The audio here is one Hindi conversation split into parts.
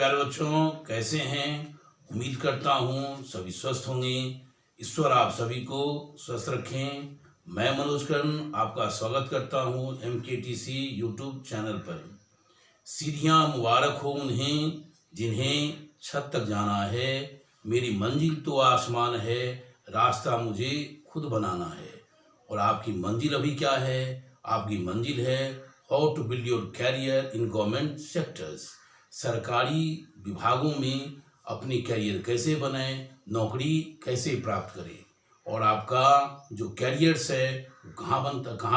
प्यारे बच्चों, कैसे हैं? उम्मीद करता हूँ सभी स्वस्थ होंगे। ईश्वर आप सभी को स्वस्थ रखें। मैं मनोज कर्ण आपका स्वागत करता हूँ MKTC यूट्यूब चैनल पर। सीढ़ियाँ मुबारक हो उन्हें जिन्हें छत तक जाना है। मेरी मंजिल तो आसमान है, रास्ता मुझे खुद बनाना है। और आपकी मंजिल अभी क्या है? आपकी मंजिल है how to build your career in government sectors. सरकारी विभागों में अपनी कैरियर कैसे बनाएं, नौकरी कैसे प्राप्त करें। और आपका जो कैरियर्स है कहाँ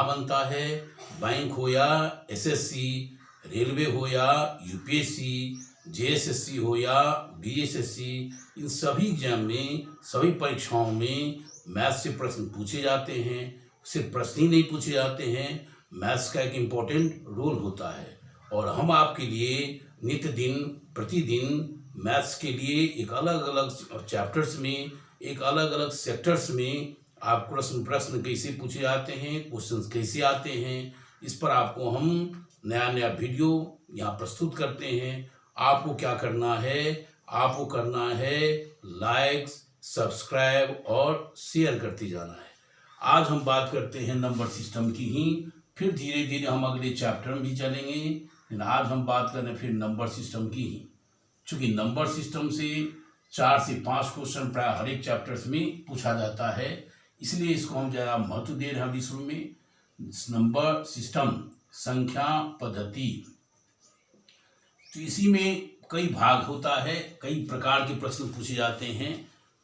बनता है? बैंक हो या SSC, रेलवे हो या UPSC, JSSC हो या BSSC, इन सभी एग्जाम में, सभी परीक्षाओं में मैथ्स से प्रश्न पूछे जाते हैं। सिर्फ प्रश्न ही नहीं पूछे जाते हैं, मैथ्स का एक इम्पोर्टेंट रोल होता है। और हम आपके लिए नित्य दिन प्रतिदिन मैथ्स के लिए एक अलग अलग चैप्टर्स में, एक अलग अलग सेक्टर्स में आप प्रश्न कैसे पूछे जाते हैं, क्वेश्चंस कैसे आते हैं, इस पर आपको हम नया नया वीडियो यहाँ प्रस्तुत करते हैं। आपको क्या करना है? आपको करना है लाइक, सब्सक्राइब और शेयर करते जाना है। आज हम बात करते हैं नंबर सिस्टम की ही, फिर धीरे धीरे हम अगले चैप्टर में भी चलेंगे, लेकिन आज हम बात करें फिर नंबर सिस्टम की ही। चूँकि नंबर सिस्टम से 4 से 5 क्वेश्चन प्राय हर एक चैप्टर्स में पूछा जाता है, इसलिए इसको हम ज़्यादा महत्व दे रहे हैं विषय में। नंबर सिस्टम, संख्या पद्धति, तो इसी में कई भाग होता है, कई प्रकार के प्रश्न पूछे जाते हैं।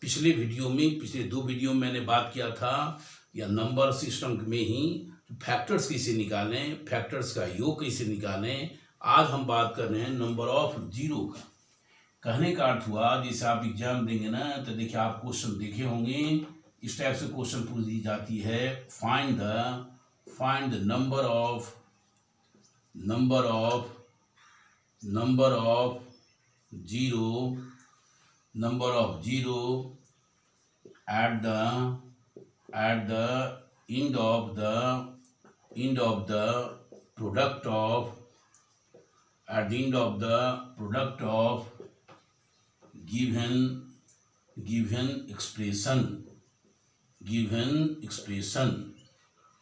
पिछले 2 वीडियो में मैंने बात किया था या नंबर सिस्टम में ही फैक्टर्स कैसे निकालें, फैक्टर्स का योग कैसे निकालें। आज हम बात कर रहे हैं नंबर ऑफ जीरो का। कहने का अर्थ हुआ, जैसे आप एग्जाम देंगे ना, तो देखिए आप क्वेश्चन देखे होंगे, इस टाइप से क्वेश्चन पूछ दी जाती है, find the number of zero at the end of the product of given expression।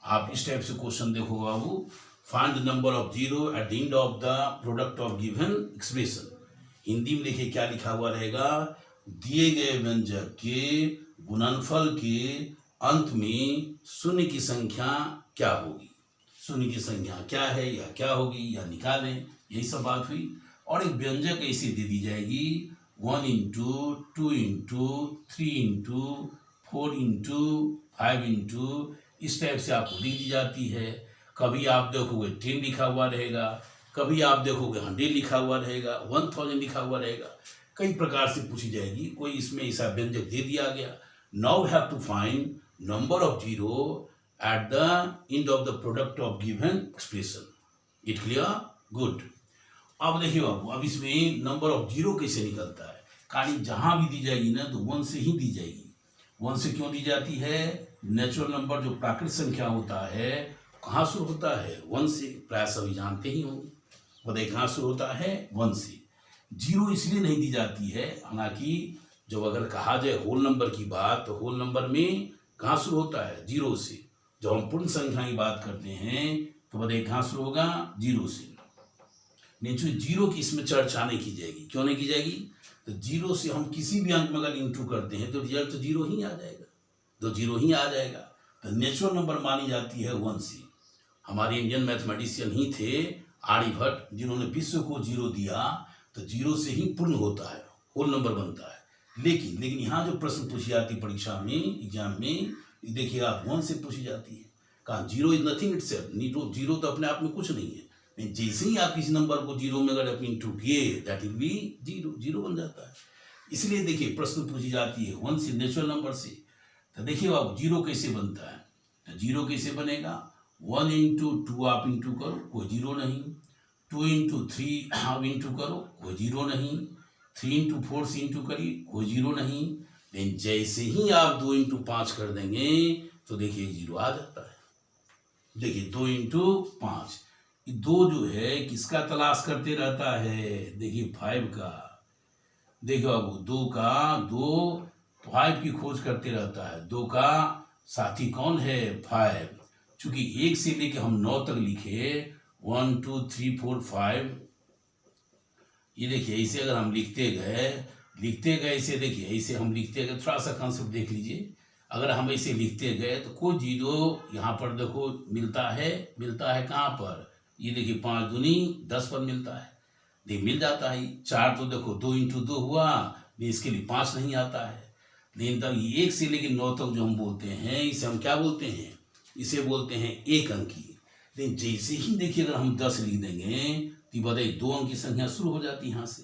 आप इस टाइप से क्वेश्चन देखो बाबू, find the number of zero at the end of the product of given expression. Hindi में देखिए क्या लिखा हुआ रहेगा, दिए गए व्यंजक के गुणनफल के अंत में शून्य की संख्या क्या होगी। शून्य की संख्या क्या है या क्या होगी या निकालें, यही सब बात हुई। और एक व्यंजक ऐसी दे दी जाएगी 1 into 2 into 3 into 4 into 5 into, इस टाइप से आपको दी जाती है। कभी आप देखोगे 10 लिखा हुआ रहेगा, कभी आप देखोगे 100 लिखा हुआ रहेगा, 1000 लिखा हुआ रहेगा, कई प्रकार से पूछी जाएगी। कोई इसमें ऐसा व्यंजक दे दिया गया, now have to find number of zero at the end of the product of given expression. It clear? Good. अब देखिए बाबू, अब इसमें नंबर ऑफ जीरो कैसे निकलता है। कहानी जहां भी दी जाएगी ना तो 1 से ही दी जाएगी। 1 से क्यों दी जाती है? नेचुरल नंबर जो प्राकृतिक संख्या होता है कहाँ शुरू होता है? 1 से। प्राय सभी जानते ही होंगे, बताइए कहाँ शुरू होता है? 1 से। जीरो इसलिए नहीं दी जाती है, हालांकि जब अगर कहा जाए होल नंबर की बात, तो होल नंबर में कहाँ शुरू होता है? 0 से। जब हम पूर्ण संख्या की बात करते हैं तो बताइए कहाँ शुरू होगा? 0 से। नहीं, जो जीरो की इसमें चर्चा नहीं की जाएगी। क्यों नहीं की जाएगी? तो 0 से हम किसी भी अंक में अगर इंटू करते हैं तो रिजल्ट तो 0 ही आ जाएगा, तो 0 ही आ जाएगा। तो नेचुरल नंबर मानी जाती है 1 से। हमारे इंडियन मैथमेटिशियन ही थे आर्यभट्ट, जिन्होंने विश्व को 0 दिया, तो 0 से ही पूर्ण होता है, होल नंबर बनता है। लेकिन यहाँ जो प्रश्न पूछी जाती परीक्षा में, एग्जाम में, देखिए आप 1 से पूछी जाती है। कहा 0 इज नथिंग इटसेल्फ, नहीं तो 0 तो अपने आप में कुछ नहीं है। नहीं, जैसे ही आप किसी नंबर को 0 में अगर इंटू किए, दैट विल बी 0 बन जाता है। इसलिए देखिए प्रश्न पूछी जाती है 1 से, नेचुरल नंबर से। तो देखिए आप 0 कैसे बनता है। तो 0 कैसे बनेगा? 1 इंटू 2 आप इंटू करो, कोई 0 नहीं। 2 इंटू 3 आप इंटू करो, कोई 0 नहीं। 3 इंटू 4 से इंटू करिए, कोई 0 नहीं। लेकिन जैसे ही आप 2 इंटू 5 कर देंगे तो देखिए 0 आ जाता है। देखिए 2 इंटू 5, 2 जो है किसका तलाश करते रहता है? देखिए 5 का। देखो बाबू, 2 का 2 5 की खोज करते रहता है। 2 का साथी कौन है? 5। चूंकि 1 से लेके हम 9 तक लिखे 1 2 3 4 5, ये देखिए ऐसे अगर हम लिखते गए ऐसे, देखिए ऐसे हम लिखते गए, थोड़ा सा कंसेप्ट देख लीजिए। अगर हम ऐसे लिखते गए तो कोई जीरो यहाँ पर देखो मिलता है कहाँ पर? ये देखिए 5 दूनी 10 पर मिलता है, नहीं मिल जाता है। 4 तो देखो 2 इंटू 2 हुआ, नहीं इसके लिए 5 नहीं आता है। लेकिन तब 1 से लेकर 9 तक जो हम बोलते हैं, इसे हम क्या बोलते हैं? इसे बोलते हैं एक अंकी। लेकिन जैसे ही देखिए अगर हम 10 लिख देंगे तो बताइए 2 अंक की संख्या शुरू हो जाती है। यहाँ से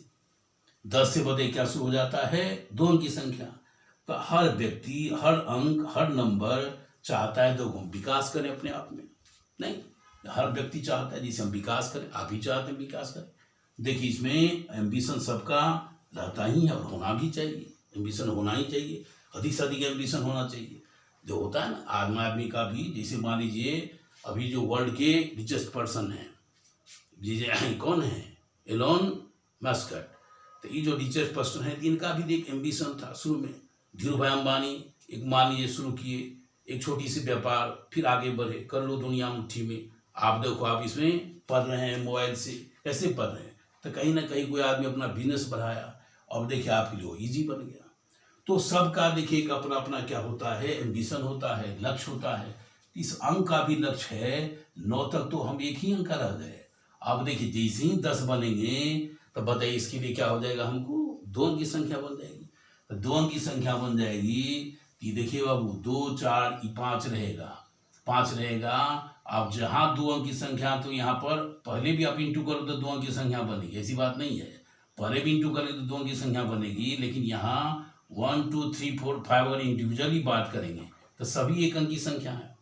10 से बताइए क्या शुरू हो जाता है? 2 अंक की संख्या। तो हर व्यक्ति, हर अंक, हर नंबर चाहता है तो हम विकास करें अपने आप में, नहीं, हर व्यक्ति चाहता है जिसे हम विकास करें। आप भी चाहते हैं विकास करें। देखिए इसमें एम्बिशन सबका रहता ही है और होना भी चाहिए। एम्बिशन होना ही चाहिए, अधिक से अधिक एम्बिशन होना चाहिए। जो होता है ना आदमी का भी, जैसे मान लीजिए अभी जो वर्ल्ड के रिचेस्ट पर्सन हैं, जैसे कौन है? Elon Musk. तो ये जो रिचेस्ट पर्सन है इनका भी एक एम्बिशन था शुरू में। धीरू भाई अंबानी एक मान लीजिए शुरू किए एक छोटी सी व्यापार, फिर आगे बढ़े, कर लो दुनिया मुट्ठी में। आप देखो आप इसमें पढ़ रहे हैं मोबाइल से, कैसे पढ़ रहे हैं? तो कहीं ना कहीं कोई आदमी अपना बिजनेस बढ़ाया और देखिए आपके लिए ईजी बन गया। तो सबका देखिए एक अपना अपना क्या होता है? एम्बिशन होता है, लक्ष्य होता है। इस अंक का भी लक्ष्य है। 9 तक तो हम एक ही अंक का रह गए। अब देखिए जैसे ही 10 बनेंगे तो बताइए इसके लिए क्या हो जाएगा? हमको 2 अंक की संख्या बन जाएगी। तो 2 अंक की संख्या बन जाएगी कि देखिए बाबू 2 4 5 रहेगा, 5 रहेगा। अब जहाँ 2 अंक की संख्या तो यहाँ पर पहले भी आप इंटू करो तो 2 अंक की संख्या बनेगी, ऐसी बात नहीं है। पहले भी इंटू करें तो 2 अंक की संख्या बनेगी। लेकिन यहाँ 1 2 3 4 5 अगर इंडिविजुअली बात करेंगे तो सभी एक अंक की संख्या है,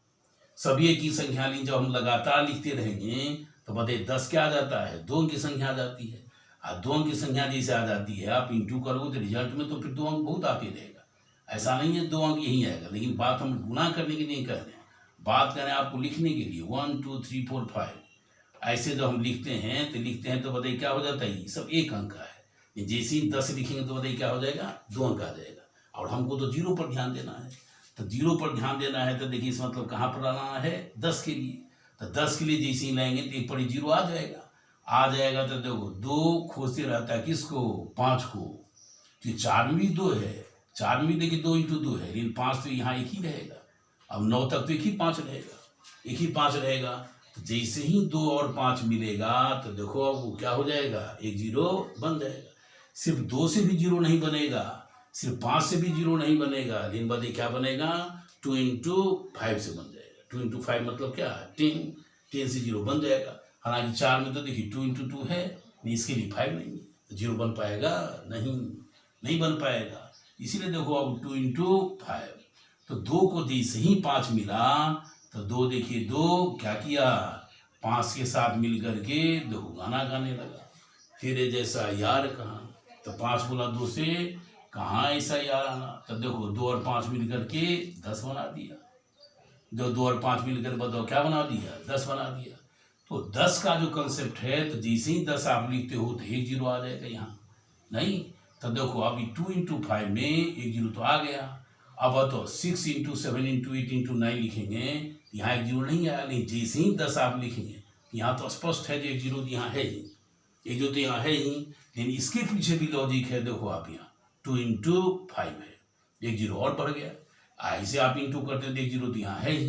सभी एक ही संख्या ली। जब हम लगातार लिखते रहेंगे तो बताइए 10 क्या आ जाता है? 2 अंक की संख्या आ जाती है। और 2 अंक की संख्या जैसे आ जाती है, आप इंटू करोगे तो रिजल्ट में तो फिर 2 अंक बहुत आते रहेगा। ऐसा नहीं है 2 अंक यही आएगा। लेकिन बात हम गुना करने की नहीं कर रहे हैं, बात करें आपको लिखने के लिए 1 2 3 4 5 ऐसे जो हम लिखते हैं तो बताइए क्या हो जाता है? ये सब एक अंक का है। जैसे ही 10 लिखेंगे तो बताइए क्या हो जाएगा? 2 अंक आ जाएगा। और हमको तो 0 पर ध्यान देना है। तो 0 पर ध्यान देना है तो देखिए इस मतलब कहाँ पर लाना है? 10 के लिए। तो 10 के लिए जैसे ही लाएंगे तो एक पर 0 आ जाएगा। तो देखो 2 खोजते रहता है किसको? 5 को। तो 4 में भी 2 है, 4 में देखिए 2 इंटू 2 है, लेकिन 5 तो यहाँ एक ही रहेगा। अब 9 तक तो एक ही 5 रहेगा, एक ही 5 रहेगा। तो जैसे ही 2 और 5 मिलेगा तो देखो अब वो क्या हो जाएगा? एक 0 बन जाएगा। सिर्फ 2 से भी 0 नहीं बनेगा, सिर्फ 5 से भी 0 नहीं बनेगा, लेकिन बताइए क्या बनेगा? 2 इंटू 5 से बन जाएगा। 2 इंटू 5 मतलब क्या? 10 से 0 बन जाएगा। हालांकि 4 में तो देखिए 2 इंटू 2 है, इसके लिए 5 नहीं है, तो 0 बन पाएगा? नहीं बन पाएगा। इसीलिए देखो अब 2 इंटू 5, तो 2 को जैसे ही 5 मिला तो 2 देखिए 2 क्या किया? 5 के साथ मिल करके देखो गाना गाने लगा, तेरे जैसा यार कहाँ। तो 5 बोला 2 से, कहाँ ऐसा यार आना। तो देखो 2 और 5 मिल करके 10 बना दिया। जो 2 और 5 मिलकर बताओ क्या बना दिया? 10 बना दिया। तो 10 का जो कंसेप्ट है, तो जैसे ही 10 आप लिखते हो तो एक 0 आ जाएगा यहाँ, नहीं। तो देखो अभी 2 इंटू 5 में एक 0 तो आ गया। अब तो 6 इंटू 7 इंटू 8 इंटू 9 लिखेंगे, यहाँ एक 0 नहीं आया। लेकिन जैसे ही 10 आप लिखेंगे यहाँ तो स्पष्ट है कि एक 0 यहाँ है ही, एक 0 तो यहाँ है ही। लेकिन इसके पीछे भी लॉजिक है। देखो आप यहाँ 2 इंटू 5 है, एक 0 और बढ़ गया। ऐसे आप इंटू करते तो एक 0 तो यहाँ है ही।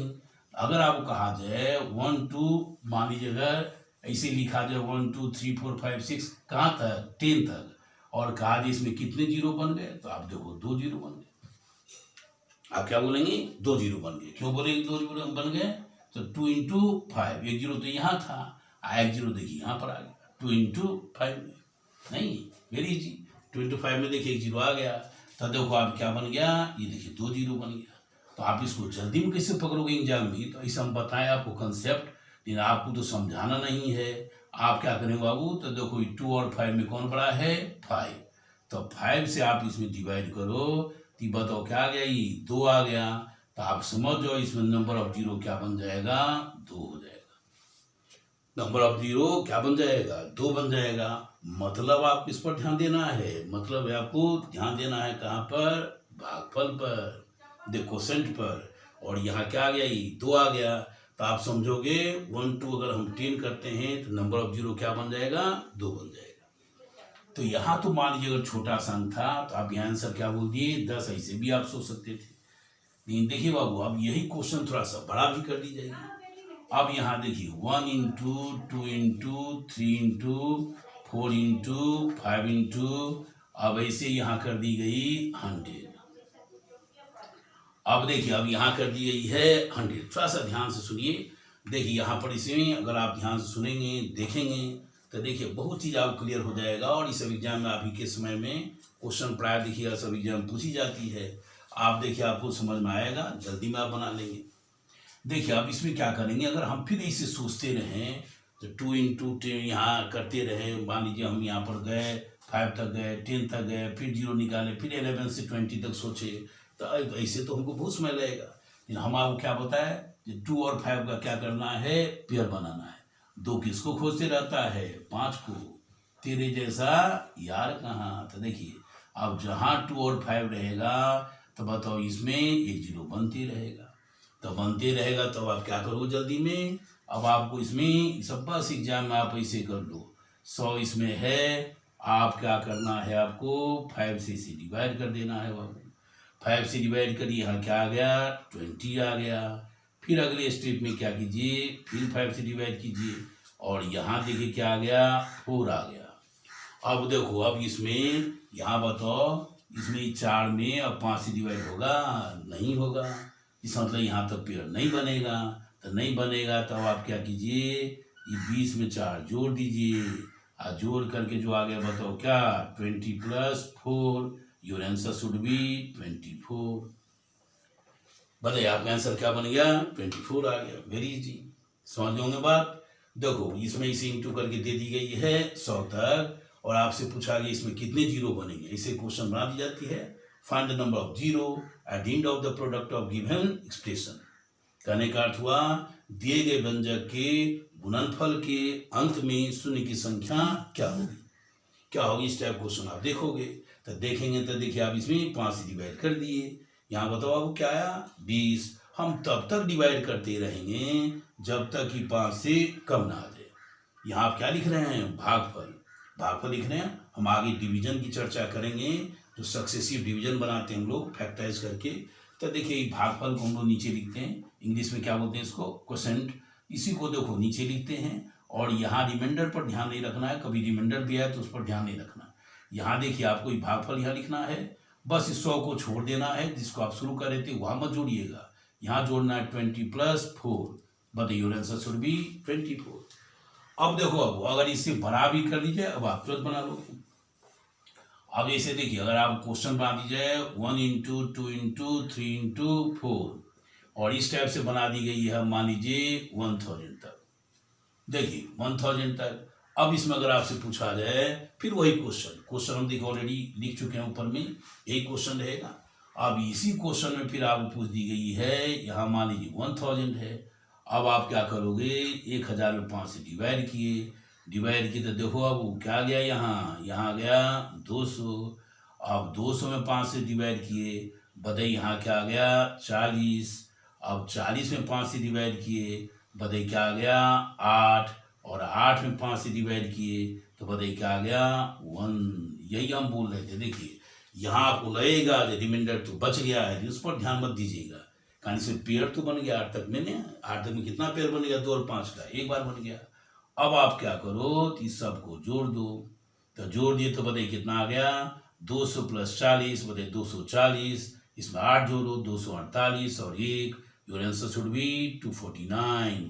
अगर आपको कहा जाए 1 2 मान लीजिए अगर ऐसे लिखा जाए 1 2 3 4 5 6 कहाँ तक? 10 तक। और कहा जाए इसमें कितने 0 बन गए? तो आप देखो 2 0 बन गए। आप क्या बोलेंगे? 2 0 बन गए। क्यों बोलेंगे 2 0 बन गए? तो 2 इंटू 5, एक 0 तो यहाँ था, एक 0 देखिए यहाँ पर आ गया 2 इंटू 5 में, नहीं वेरी इजी। 2 इंटू 5 में देखिए एक 0 आ गया। तो देखो आप क्या बन गया? ये देखिए 2 0 बन गया। तो आप इसको जल्दी में कैसे पकड़ोगे एग्जाम में? तो ऐसे हम बताएं आपको कंसेप्ट, लेकिन आपको तो समझाना नहीं है। आप क्या करेंगे बाबू? तो देखो 2 और 5 में कौन बड़ा है? 5। तो 5 से आप इसमें डिवाइड करो तो बताओ क्या आ गया? ये 2 आ गया। तो आप समझ जाओ इसमें नंबर ऑफ 0 क्या बन जाएगा? 2 हो जाएगा। नंबर ऑफ जीरो क्या बन जाएगा, 2 बन जाएगा। मतलब आप इस पर ध्यान देना है, मतलब आपको ध्यान देना है कहाँ पर, भागफल पर, द क्वोशेंट पर। और यहाँ क्या आ गया, ये 2 आ गया। तो आप समझोगे 1 2 अगर हम 10 करते हैं तो नंबर ऑफ जीरो क्या बन जाएगा, 2 बन जाएगा। तो यहाँ तो मान लीजिए अगर छोटा सा अंक था तो आप यहाँ आंसर क्या बोल दिए, 10। ऐसे भी आप सोच सकते थे। लेकिन देखिए बाबू, अब यही क्वेश्चन थोड़ा सा बड़ा भी कर दी जाएगी। अब यहाँ देखिए 1 into 2 into 3 into 4 into 5 into, अब ऐसे यहाँ कर दी गई 100। अब देखिए अब यहाँ कर दी गई है 100। थोड़ा सा ध्यान से सुनिए। देखिए यहाँ पर इसमें अगर आप ध्यान से सुनेंगे देखेंगे तो देखिए बहुत चीज़ आपको क्लियर हो जाएगा। और इस एग्जाम में अभी के समय में क्वेश्चन प्राय देखिएगा, सब एग्जाम पूछी जाती है। आप देखिए आपको समझ में आएगा, जल्दी में आप बना लेंगे। देखिए अब इसमें क्या करेंगे, अगर हम फिर इसे सोचते रहें तो 2 इंटू 10 यहाँ करते रहे। मान लीजिए हम यहाँ पर गए 5 तक गए, 10 तक गए, फिर 0 निकाले, फिर 11 से 20 तक सोचे, तो ऐसे तो हमको बहुत समय लगेगा। लेकिन हम आपको क्या बताए, 2 और 5 का क्या करना है, पेयर बनाना है। 2 किसको खोजते रहता है, 5 को। तेरे जैसा यार कहाँ। तो देखिए अब जहाँ 2 और 5 रहेगा तो बताओ इसमें एक 0 बनते रहेगा। तो बनते रहेगा तो आप क्या करो जल्दी में, अब आपको इसमें सब बस एग्जाम में आप ऐसे कर लो। 100 इसमें है, आप क्या करना है, आपको 5 से इसे डिवाइड कर देना है बाबू। 5 से डिवाइड करिए, यहाँ क्या आ गया, 20 आ गया। फिर अगले स्टेप में क्या कीजिए, फिर 5 से डिवाइड कीजिए, और यहाँ देखिए क्या आ गया, 4 आ गया। अब देखो अब इसमें यहाँ बताओ, इसमें 4 में अब 5 से डिवाइड होगा, नहीं होगा। इस मतलब यहाँ तक पेयर नहीं बनेगा। तो नहीं बनेगा तो अब आप क्या कीजिए, ये 20 में 4 जोड़ दीजिए, और जोड़ करके जो आ गया बताओ क्या, 20 + 4। Your answer should be 24। बताइए आपका आंसर क्या बन गया, 24 आ गया। वेरी इजी, समझ होंगे बात। देखो इसमें इसे इंटू करके दे दी गई है 100 तक, और आपसे पूछा गया इसमें कितने जीरो बनेंगे। इसे क्वेश्चन बना दी जाती है, find the number of zero at the end of the product of given expression. कहने का अर्थ हुआ, दिए गए व्यंजक के गुणनफल के अंत में शून्य की संख्या क्या होगी, क्या होगी। इस टाइप क्वेश्चन आप देखोगे तो देखेंगे तो देखिए आप इसमें 5 से डिवाइड कर दिए। यहाँ बताओ आपको क्या आया, 20। हम तब तक डिवाइड करते रहेंगे जब तक कि 5 से कम ना आ जाए। यहाँ आप क्या लिख रहे हैं, भागफल। भागफल लिख रहे हैं। हम आगे डिवीजन की चर्चा करेंगे, जो सक्सेसिव डिवीजन बनाते हैं हम लोग फैक्टराइज करके। तो देखिए भागफल को हम लोग नीचे लिखते हैं, इंग्लिश में क्या बोलते हैं इसको, क्वोशेंट। इसी को देखो नीचे लिखते हैं, और यहाँ रिमाइंडर पर ध्यान नहीं रखना है। कभी रिमाइंडर भी आए तो उस पर ध्यान नहीं रखना। यहाँ देखिए आपको भागफल यहाँ लिखना है, बस इस 100 को छोड़ देना है, जिसको आप शुरू कर रहे थे वहाँ मत जोड़िएगा। यहाँ जोड़ना है 20 + 4, but your answer should be 24। अब देखो अब अगर इससे बड़ा भी कर लीजिए, अब आप तुरंत बना लोगे। अब ऐसे देखिए अगर आप क्वेश्चन बना दीजिए 1 इंटू 2 इंटू 3 इंटू 4, और इस टाइप से बना दी गई है, मान लीजिए 1000 तक। देखिए 1000 तक। अब इसमें अगर आपसे पूछा जाए फिर वही क्वेश्चन हम देखिए ऑलरेडी लिख चुके हैं ऊपर में, एक क्वेश्चन रहेगा। अब इसी क्वेश्चन में फिर आपको पूछ दी गई है, यहाँ मान लीजिए 1000 है। अब आप क्या करोगे, 1000 में 5 से डिवाइड किए तो देखो अब वो क्या गया, यहाँ गया 200। अब 200 में 5 से डिवाइड किए, बताइए यहाँ क्या आ गया, 40। अब 40 में 5 से डिवाइड किए, बताइए क्या आ गया, 8। और 8 में 5 से डिवाइड किए तो बताइए क्या आ गया, 1। यही हम बोल रहे थे। देखिए यहाँ आपको लगेगा जो रिमाइंडर तो बच गया है, उस पर ध्यान मत दीजिएगा। कहानी से पेयर तो बन गया 8 तक में, 8 तक में कितना पेयर बन गया, 2 और 5 का एक बार बन गया। अब आप क्या करो, इस सबको जोड़ दो। तो जोड़ दिए तो बताइए कितना आ गया, 200 + 40, बताइए 240। इसमें 8 जोड़ो, 248 और 1। Your answer should be 249।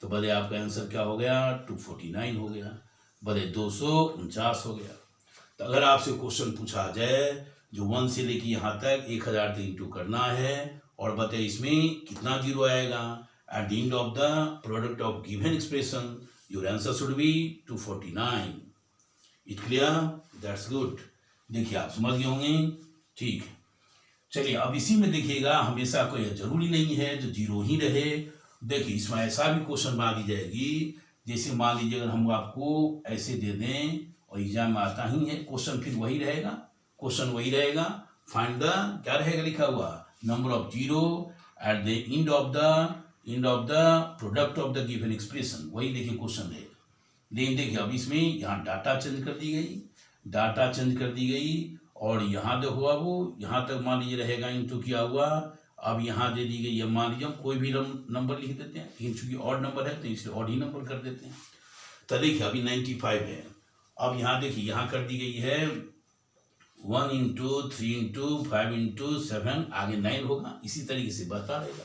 तो बताइए आपका आंसर क्या हो गया, 249 हो गया। बताइए 249 हो गया। तो अगर आपसे क्वेश्चन पूछा जाए जो 1 से लेके यहाँ तक 1000 तक इंटू करना है, और बताइए इसमें कितना जीरो आएगा eight the end of the product of given expression, your answer should be 249। It clear, that's good. देखिए आप समझ गए होंगे, ठीक है। चलिए अब इसी में देखिएगा, हमेशा कोई जरूरी नहीं है जो जीरो ही रहे। देखिए इसमें ऐसा भी क्वेश्चन बना दी जाएगी जैसे मान लीजिए अगर हम आपको ऐसे दे दें और एग्जाम में आता ही है क्वेश्चन, फिर वही रहेगा, क्वेश्चन वही रहेगा, फाइंड द क्या रहेगा लिखा हुआ, number of zero at the end of the product of the given expression, वही देखिए क्वेश्चन रहेगा। लेकिन देखिए अब इसमें यहाँ डाटा चेंज कर दी गई, डाटा चेंज कर दी गई, और यहाँ देखो अब यहाँ तक मान लीजिए रहेगा इनटू किया हुआ, अब यहाँ दे दी गई, अब मान लीजिए हम कोई भी नंबर लिख देते हैं, लेकिन चूंकि ऑड नंबर है तो इसलिए ऑड ही नंबर कर देते हैं। तो देखिए अभी 95 है, अब यहाँ देखिए यहाँ कर दी गई है 1 इंटू 3 इंटू 5 इंटू 7, आगे 9 होगा, इसी तरीके से बढ़ता रहेगा,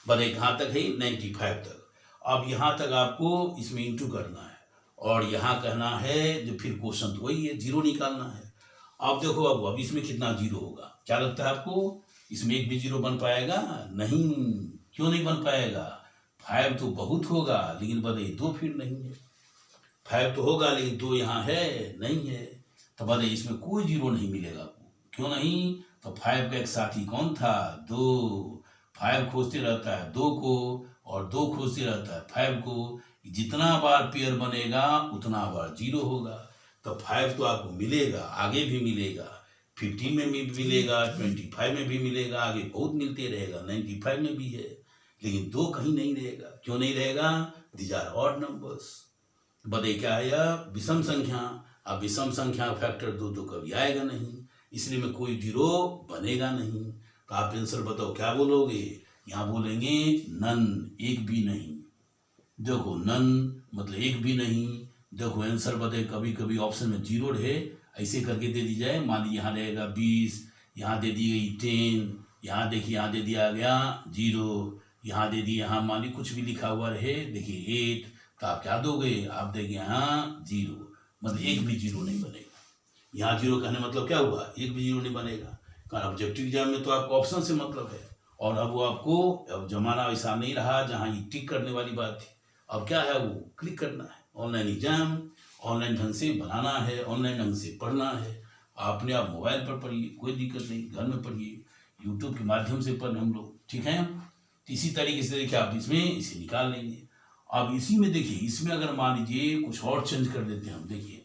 बड़े कहाँ तक है 95 तक। अब यहाँ तक आपको इसमें इंटू करना है और यहाँ कहना है जो फिर क्वेश्चन तो वही है, जीरो निकालना है। अब देखो अब इसमें कितना जीरो होगा, क्या लगता है आपको, इसमें एक भी जीरो बन पाएगा नहीं, क्यों नहीं बन पाएगा, 5 तो बहुत होगा लेकिन बताइए 2 फिर नहीं है, 5 तो होगा लेकिन 2 यहाँ है नहीं है, तो बताइए इसमें कोई जीरो नहीं मिलेगा आपको, क्यों नहीं, तो 5 का एक साथी कौन था 2, 5 खोजते रहता है 2 को और 2 खोजते रहता है 5 को, जितना बार पेयर बनेगा उतना बार जीरो होगा, तो 5 तो आपको मिलेगा, आगे भी मिलेगा, 15 में भी मिलेगा, 25 में भी मिलेगा, आगे बहुत मिलते रहेगा, 95 में भी है, लेकिन 2 कहीं नहीं रहेगा, क्यों नहीं रहेगा, दीज आर ऑड नंबर्स। बताइए क्या है यह विषम संख्या, अब विषम संख्या फैक्टर 2 तो कभी आएगा नहीं, इसलिए में कोई जीरो बनेगा नहीं, तो आप आंसर बताओ क्या बोलोगे, यहाँ बोलेंगे नन, एक भी नहीं, देखो नन मतलब एक भी नहीं, देखो आंसर बताए, कभी कभी ऑप्शन में जीरो रहे ऐसे करके दे दी जाए, मान लीजिए यहाँ रहेगा 20, यहाँ दे दी गई 10, यहाँ देखिए यहाँ दे दिया गया 0, यहाँ दे दिए, यहाँ मान लीजिए कुछ भी लिखा हुआ रहे, देखिए 8, तो आप क्या दोगे, आप देंगे यहाँ 0, मतलब एक भी जीरो नहीं बनेगा, यहाँ जीरो कहने मतलब क्या हुआ, एक भी जीरो नहीं बनेगा, कारण ऑब्जेक्टिव एग्जाम में तो आपको ऑप्शन से मतलब है, और अब वो आपको अब जमाना ऐसा नहीं रहा जहाँ ये टिक करने वाली बात थी, अब क्या है वो क्लिक करना है, ऑनलाइन एग्जाम ऑनलाइन ढंग से बनाना है, ऑनलाइन ढंग से पढ़ना है, आपने आप मोबाइल पर पढ़िए, कोई दिक्कत नहीं, घर में पढ़िए, यूट्यूब के माध्यम से पढ़ें हम लोग, ठीक है। तो इसी तरीके से देखिए आप इसमें इसे निकाल लेंगे। अब इसी में देखिए, इसमें अगर मान लीजिए कुछ और चेंज कर देते हैं हम, देखिए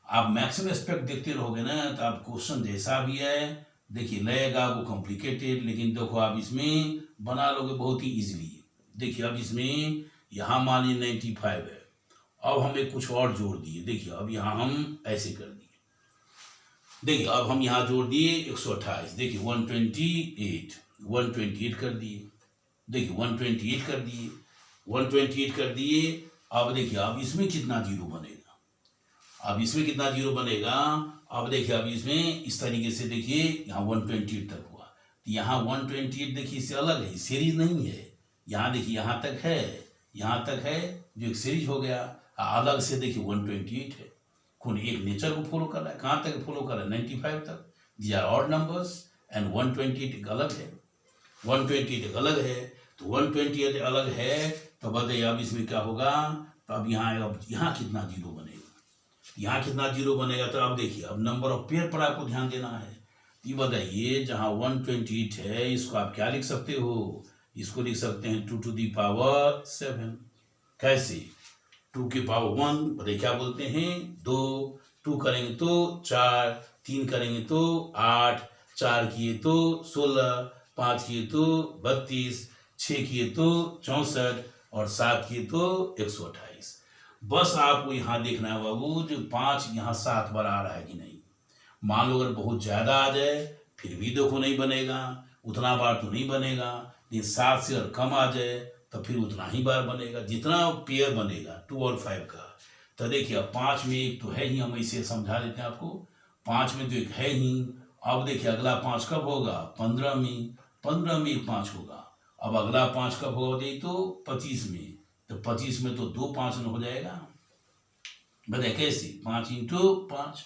आप मैक्सिमम एस्पेक्ट देखते रहोगे ना, तो आप क्वेश्चन जैसा भी है देखिए लगेगा वो कॉम्प्लिकेटेड, लेकिन देखो आप इसमें बना लोगे बहुत ही इजीली। देखिए अब इसमें यहाँ मान लीजिए 95 है, अब हमें कुछ और जोड़ दिए, देखिए अब यहाँ हम ऐसे कर दिए, देखिए अब हम यहाँ जोड़ दिए 128, देखिए 128 कर दिए, देखिए 128 कर दिए, 128 कर दिए, अब देखिए अब इसमें कितना जीरो बनेगा, अब इसमें कितना जीरो बनेगा, अब देखिए अब इसमें इस तरीके से देखिए यहाँ 128 तक हुआ, तो यहाँ 128 देखिए इससे अलग है, सीरीज नहीं है, यहाँ देखिए यहाँ तक है जो एक सीरीज हो गया, अलग से देखिए 128 है, कौन एक नेचर को फॉलो कर रहा है, कहाँ तक फॉलो कर रहा है 95 तक, these are odd numbers and 128 एक अलग है, 128 एक अलग है, तो 128 अलग है, तो बताइए अब इसमें क्या होगा, तो अब यहाँ कितना जीरो बनेगा, यहाँ कितना जीरो बनेगा, तो अब देखिए अब नंबर ऑफ पेयर पर आपको ध्यान देना है, ये बताइए जहाँ 128 है इसको आप क्या लिख सकते हो, इसको लिख सकते हैं 2 to the power 7, कैसे 2 की पावर 1 बताइए क्या बोलते हैं 2, 2 करेंगे तो 4, 3 करेंगे तो 8, 4 किए तो 16, 5 किए तो 32, 6 किए तो 64 और 7 किए तो 128। बस आपको यहाँ देखना है बाबू जो 5 यहाँ 7 बार आ रहा है कि नहीं, मान लो अगर बहुत ज़्यादा आ जाए फिर भी देखो नहीं बनेगा, उतना बार तो नहीं बनेगा, लेकिन 7 से अगर कम आ जाए तो फिर उतना ही बार बनेगा, जितना पेयर बनेगा 2 और 5 का। तो देखिए अब 5 में एक तो है ही, हम इसे समझा देते हैं आपको, 5 में तो एक है ही, अब देखिए अगला 5 कब होगा 15 में, 15 में एक 5 होगा, अब अगला 5 कब होगा देखिए तो 25 में, तो 25 में तो 2 5 हो जाएगा, बताइए कैसे 5 इंटू 5,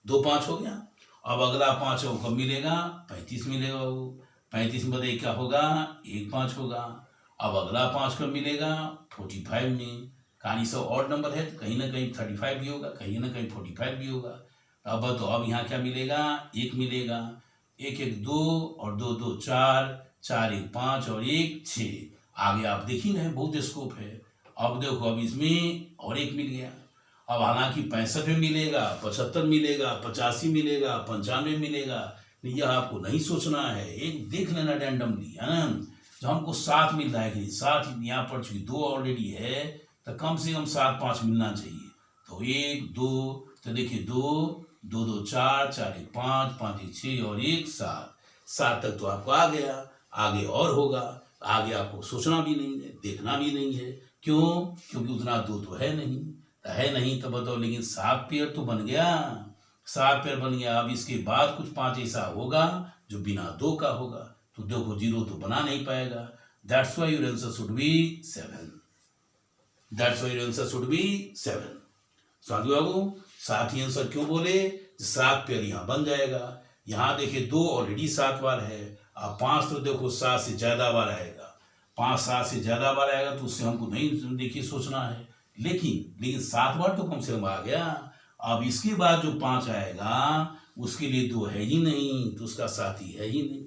2 5 हो गया, अब अगला 5 वो कब मिलेगा 35 मिलेगा, वो 35 में बताइए क्या होगा 1 5 होगा, अब अगला 5 कब मिलेगा 45 में, कहानी सब ऑड नंबर है तो कहीं ना कहीं 35 भी होगा, कहीं ना कहीं 45 भी होगा, अब तो अब यहाँ क्या मिलेगा 1 मिलेगा, 1 1 2 और 2 2 4, 4 1 5 और 1 6, आगे आप देखिए ना बहुत स्कोप है, अब देखो अब इसमें और एक मिल गया। अब हालांकि 65 में मिलेगा, 75 मिलेगा, 85 मिलेगा, 95 मिलेगा, यह आपको नहीं सोचना है, एक देख लेना रैंडमली, है ना। जो हमको 7 मिल रहा है कि 7 यहाँ पर चूंकि 2 ऑलरेडी है तो कम से कम 7 5 मिलना चाहिए। तो 1 2, तो देखिए 2 2 2 4 4 1 5 5 1 6 और 1 7, 7 तक तो आपको आ गया। आगे और होगा, आगे आपको सोचना भी नहीं है, देखना भी नहीं है। क्यों? क्योंकि उतना 2 तो है नहीं तो बताओ, लेकिन 7 पेयर तो बन गया, 7 पेयर बन गया। अब इसके बाद कुछ 5 ऐसा होगा जो बिना 2 का होगा, तो देखो 0 तो बना नहीं पाएगा। That's why your answer should be 7। That's why your answer should be 7। Sadhu Babu, 7 he answer क्यों बोले? 7 पेयर यहाँ बन जाएगा। यहाँ देखिए 2 ऑलरेडी 7 बार है, अब 5 तो देखो 7 से ज्यादा बार आएगा, 5 7 से ज्यादा बार आएगा तो उससे हमको नहीं देखिए सोचना है, लेकिन 7 बार तो कम से कम आ गया। अब इसके बाद जो 5 आएगा उसके लिए 2 है ही नहीं, तो उसका साथी है ही नहीं,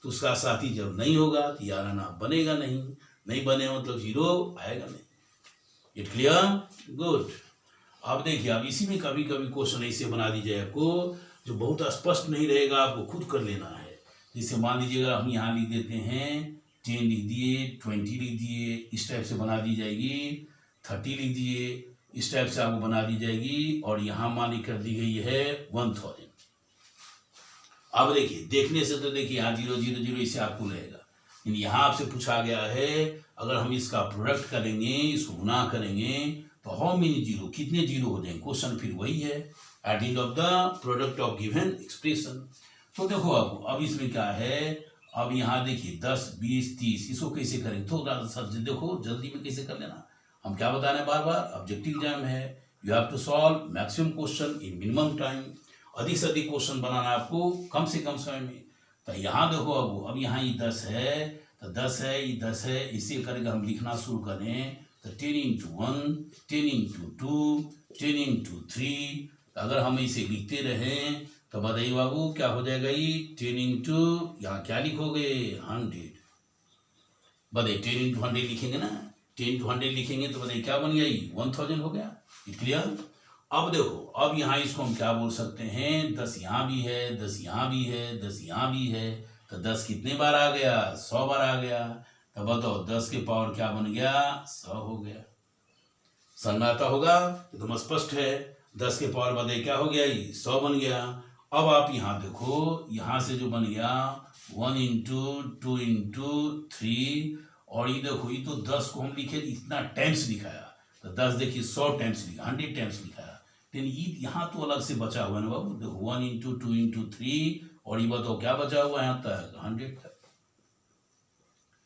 तो उसका साथी जब नहीं होगा तो यारा नाम बनेगा नहीं बने मतलब 0 आएगा नहीं। It clear? गुड। अब देखिए अब इसी में कभी कभी क्वेश्चन ऐसे बना दीजिए आपको जो बहुत स्पष्ट नहीं रहेगा, आपको खुद कर लेना है। जैसे मान लीजिए अगर हम यहाँ लिख देते हैं 10 लिख दिए, 20 लिख दिए, इस टाइप से बना दी जाएगी, 30 लिख दिए, इस टाइप से आपको बना दी जाएगी, और यहाँ मानी कर दी गई है 1000। अब देखिए देखने से तो देखिए यहाँ 0 0 0 इसे आपको लगेगा, लेकिन यहाँ आपसे पूछा गया है अगर हम इसका प्रोडक्ट करेंगे, इसको गुना करेंगे तो हाउ मेनी 0, कितने 0 हो जाएंगे। क्वेश्चन फिर वही है, at end of the product of given expression. तो देखो अब इसमें क्या है, अब यहाँ देखिए 10 20 30 इसको कैसे करेंगे, थोड़ा सा देखो जल्दी में कैसे कर लेना। हम क्या बता रहे हैं बार बार, ऑब्जेक्टिव एग्जाम है, you have to solve maximum question in minimum time. अधिक से अधिक क्वेश्चन बनाना है आपको कम से कम समय में। तो यहाँ देखो अब यहाँ ये 10 है, तो 10 है, ये 10 है, इसे करके हम लिखना शुरू करें तो 10 × 1 10 × 2 10 × 3। अगर हम इसे लिखते रहें तो बताइए बाबू क्या हो जाएगा, ये 10 × यहाँ क्या लिखोगे 100। बताइए 10 × 100 लिखेंगे ना, 10 × 100 लिखेंगे तो बताइए क्या बन गया, ये 1000 हो गया। क्लियर? अब देखो अब यहाँ इसको हम क्या बोल सकते हैं, 10 यहाँ भी है, 10 यहाँ भी है, 10 यहाँ भी है, तो 10 कितने बार आ गया, 100 बार आ गया। तो बताओ 10 के पावर क्या बन गया, 100 हो गया। समझ में आता होगा, एकदम स्पष्ट है। 10 के पावर बताइए क्या हो गया, ये 100 बन गया। अब आप यहाँ देखो, यहाँ से जो बन गया 1 × 2 × 3, और ये देखो ये तो 10 को हम लिखे इतना टाइम्स लिखाया, तो 10 देखिए 100 टाइम्स लिखा, 100 टाइम्स लिखाया, लेकिन ये यहाँ तो अलग से बचा हुआ है ना बाबू। देखो 1 × 2 × 3, और ये बताओ क्या बचा हुआ है यहाँ तक 100 तक।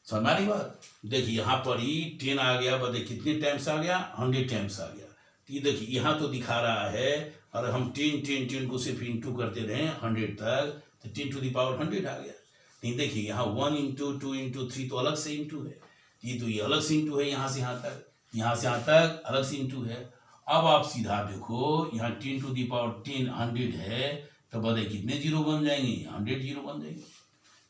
समझ में आ रही बात? देखिए यहाँ पर ही 10 आ गया, बताइए कितने टाइम्स आ गया, 100 टाइम्स आ गया। तो ये देखिए यहाँ तो दिखा रहा है, और हम 10 को सिर्फ इंटू करते रहे 100 तक, तो 10⁻100 आ गया। नहीं देखिए यहाँ 1 × 2 × 3 तो अलग से इंटू है, ये तो ये अलग से इंटू है, यहाँ से यहाँ तक, यहाँ से यहाँ तक अलग से इंटू है। अब आप सीधा देखो यहाँ 10⁻10 100 है, तो बताइए कितने 0 बन जाएंगे, 100 0 बन जाएंगे।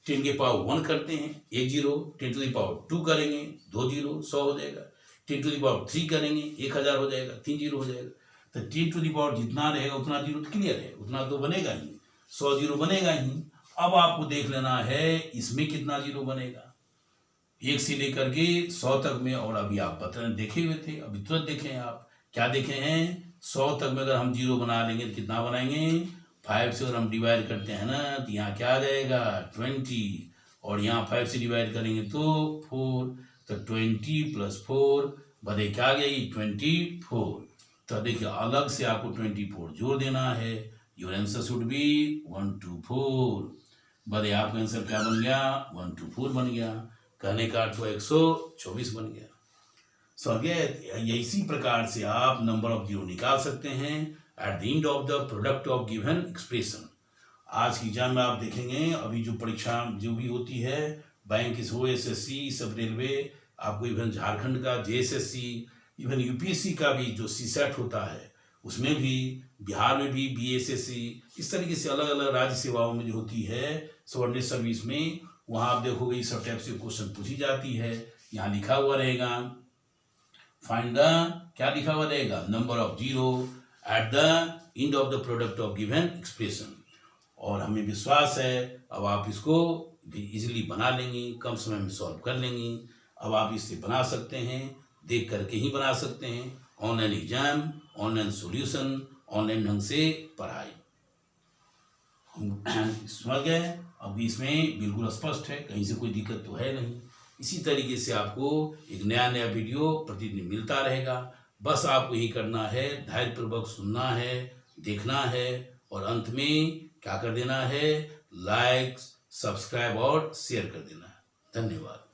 10 के पावर 1 करते हैं 1 0, 10⁻2 करेंगे 2 0 100 हो जाएगा, 10⁻3 करेंगे 1000 हो जाएगा, 3 0 हो जाएगा। तो 10 जितना रहेगा उतना 0 तो क्लियर है, उतना तो बनेगा ही, 100 0 बनेगा ही। अब आपको देख लेना है इसमें कितना 0 बनेगा, 1 से लेकर के 100 तक में। और अभी आप बता देखे हुए थे, अभी तुरंत देखे हैं आप, क्या देखे हैं, 100 तक में अगर हम 0 बना लेंगे तो कितना बनाएंगे, 5 से अगर हम डिवाइड करते हैं ना तो यहाँ क्या आ जाएगा 20, और यहाँ 5 से डिवाइड करेंगे तो 4, तो 20 + 4 बताइए क्या आ गया, ये 24। तो देखिए अलग से आपको 24 जोड़ देना है, योर आंसर शुड बी 124। बताइए आपका आंसर क्या बन गया, 124 बन गया। कहने का अर्थ 124 बन गया। समझ गए? इसी प्रकार से आप नंबर ऑफ 0 निकाल सकते हैं eight the end of the product of given expression. आज की एग्जाम में आप देखेंगे, अभी जो परीक्षा जो भी होती है, बैंक हो, SSC, सब रेलवे, आपको इवन झारखंड का JSSC, इवन UPSC का भी जो CSAT होता है उसमें भी, बिहार में भी BSSC, इस तरीके से अलग अलग राज्य सेवाओं में जो होती है सबऑर्डिनेट सर्विस में, वहाँ आप देखोगे इस टाइप से क्वेश्चन पूछी जाती है। यहाँ लिखा हुआ रहेगा फाइंड द, क्या लिखा हुआ रहेगा, number of zero at the end of the product of given expression. और हमें विश्वास है अब आप इसको भी इजीली बना लेंगी, कम समय में सॉल्व कर लेंगी। अब आप इससे बना सकते हैं, देख करके ही बना सकते हैं। Online exam, online solution, online ढंग से पढ़ाई हम समझ गए। अब इसमें बिल्कुल स्पष्ट है, कहीं से कोई दिक्कत तो है नहीं। इसी तरीके से आपको एक नया वीडियो प्रतिदिन मिलता रहेगा। बस आपको यही करना है, धैर्यपूर्वक सुनना है, देखना है और अंत में क्या कर देना है, लाइक, सब्सक्राइब और शेयर कर देना है। धन्यवाद।